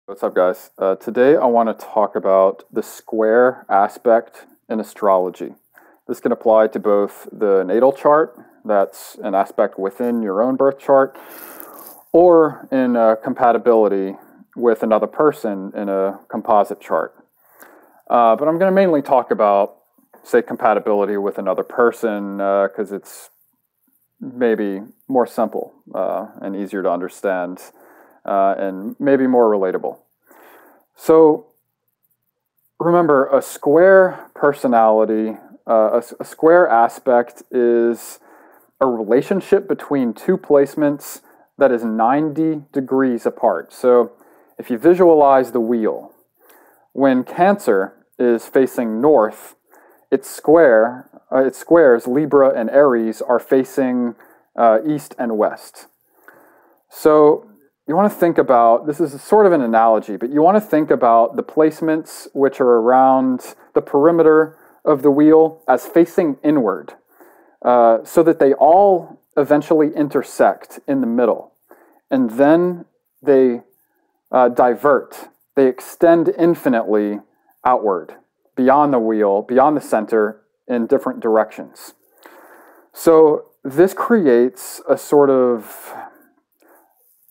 What's up, guys? Today I want to talk about the square aspect in astrology. This can apply to both the natal chart, that's an aspect within your own birth chart, or in compatibility with another person in a composite chart. But I'm going to mainly talk about, say, compatibility with another person because it's maybe more simple and easier to understand and maybe more relatable. So remember, a square personality, a square aspect is a relationship between two placements that is 90 degrees apart. So if you visualize the wheel, when Cancer is facing north, its squares, Libra and Aries, are facing east and west. So you want to think about, this is sort of an analogy, but you want to think about the placements which are around the perimeter of the wheel as facing inward, so that they all eventually intersect in the middle. And then they divert, they extend infinitely outward, beyond the wheel, beyond the center, in different directions. So this creates a sort of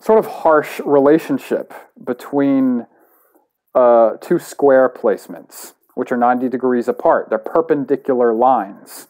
harsh relationship between two square placements, which are 90 degrees apart. They're perpendicular lines.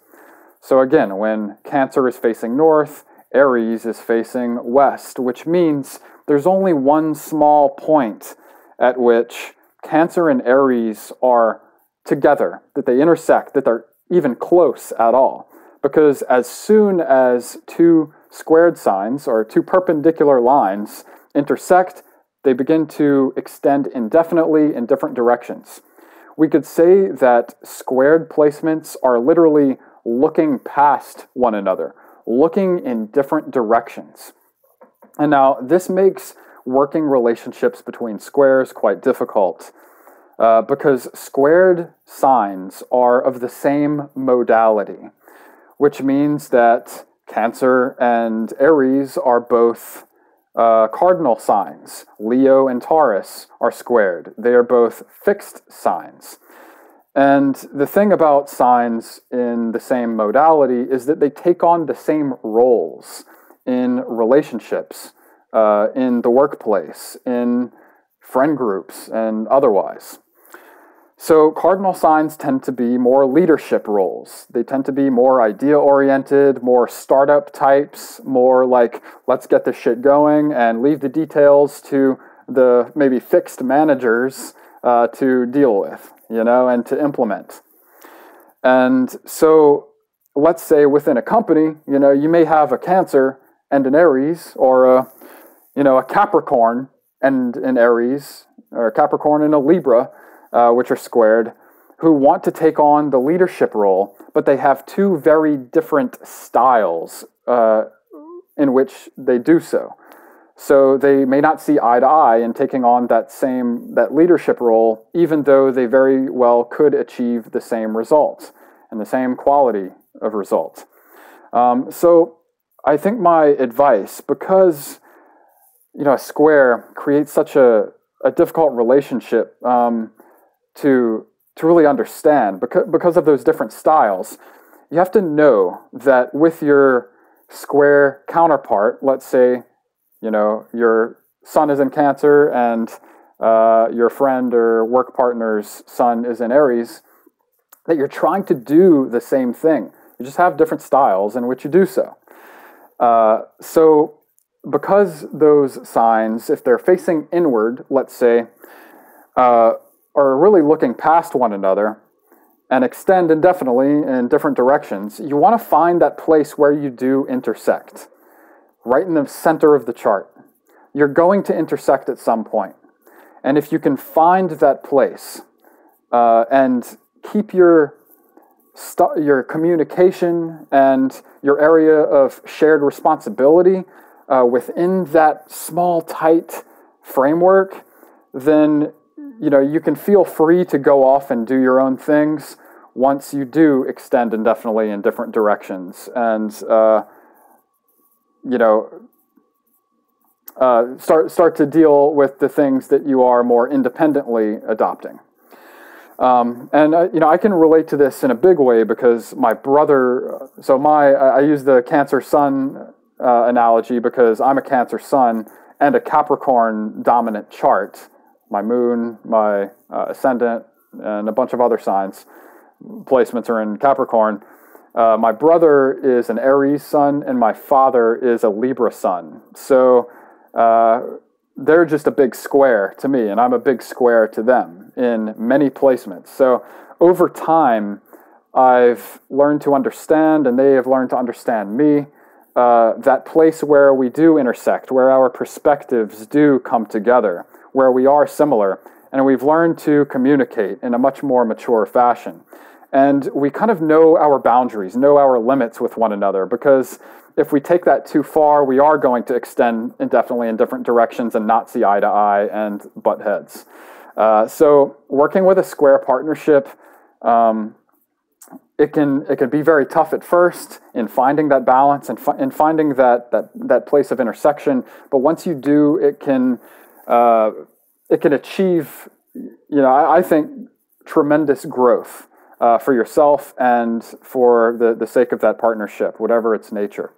So again, when Cancer is facing north, Aries is facing west, which means there's only one small point at which Cancer and Aries are together, that they intersect, that they're even close at all. Because as soon as two squared signs, or two perpendicular lines, intersect, they begin to extend indefinitely in different directions. We could say that squared placements are literally looking past one another, looking in different directions. And now this makes working relationships between squares quite difficult, because squared signs are of the same modality, which means that Cancer and Aries are both cardinal signs. Leo and Taurus are squared. They are both fixed signs. And the thing about signs in the same modality is that they take on the same roles in relationships, in the workplace, in friend groups, and otherwise. So cardinal signs tend to be more leadership roles. They tend to be more idea-oriented, more startup types, more like, let's get this shit going and leave the details to the maybe fixed managers to deal with, and to implement. And so let's say within a company, you may have a Cancer and an Aries, or a Capricorn and an Aries, or a Capricorn and a Libra, which are squared, who want to take on the leadership role, but they have two very different styles in which they do so. So they may not see eye to eye in taking on that leadership role, even though they very well could achieve the same results and the same quality of results. So I think my advice, because a square creates such a difficult relationship to really understand, because of those different styles, you have to know that with your square counterpart, let's say, your sun is in Cancer and your friend or work partner's sun is in Aries, that you're trying to do the same thing. You just have different styles in which you do so. So because those signs, if they're facing inward, let's say, are really looking past one another and extend indefinitely in different directions, you want to find that place where you do intersect, right in the center of the chart. You're going to intersect at some point. And if you can find that place and keep your communication and your area of shared responsibility within that small, tight framework, then you can feel free to go off and do your own things once you do extend indefinitely in different directions. And, start to deal with the things that you are more independently adopting. I can relate to this in a big way because my brother. I use the Cancer Sun analogy because I'm a Cancer Sun and a Capricorn dominant chart. My moon, my ascendant, and a bunch of other signs placements are in Capricorn. My brother is an Aries sun, and my father is a Libra sun. So they're just a big square to me, and I'm a big square to them in many placements. So over time, I've learned to understand, and they have learned to understand me, that place where we do intersect, where our perspectives do come together, where we are similar, and we've learned to communicate in a much more mature fashion. And we kind of know our boundaries, know our limits with one another, because if we take that too far, we are going to extend indefinitely in different directions and not see eye to eye and butt heads. So working with a square partnership, it can be very tough at first in finding that balance and in finding that place of intersection. But once you do, it can achieve, I think, tremendous growth for yourself and for the sake of that partnership, whatever its nature.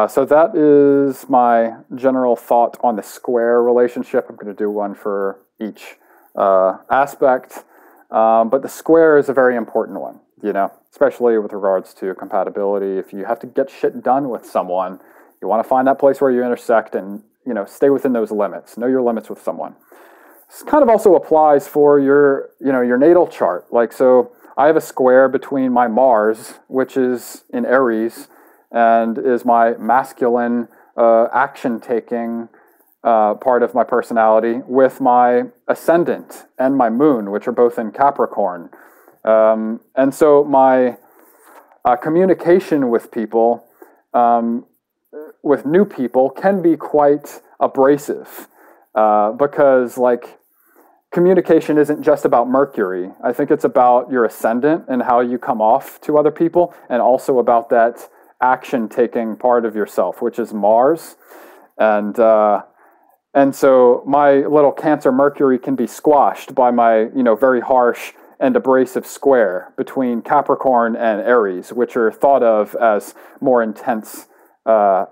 So that is my general thought on the square relationship. I'm going to do one for each aspect. But the square is a very important one, especially with regards to compatibility. If you have to get shit done with someone, you want to find that place where you intersect and, stay within those limits. Know your limits with someone. This kind of also applies for your natal chart. So I have a square between my Mars, which is in Aries, and is my masculine, action-taking part of my personality, with my ascendant and my moon, which are both in Capricorn. And so my communication with people, with new people, can be quite abrasive because, communication isn't just about Mercury. I think it's about your ascendant and how you come off to other people, and also about that action-taking part of yourself, which is Mars. And so my little Cancer Mercury can be squashed by my, very harsh and abrasive square between Capricorn and Aries, which are thought of as more intense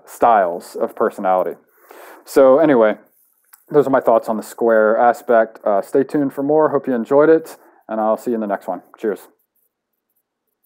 styles of personality. So anyway, those are my thoughts on the square aspect. Stay tuned for more. Hope you enjoyed it, and I'll see you in the next one. Cheers.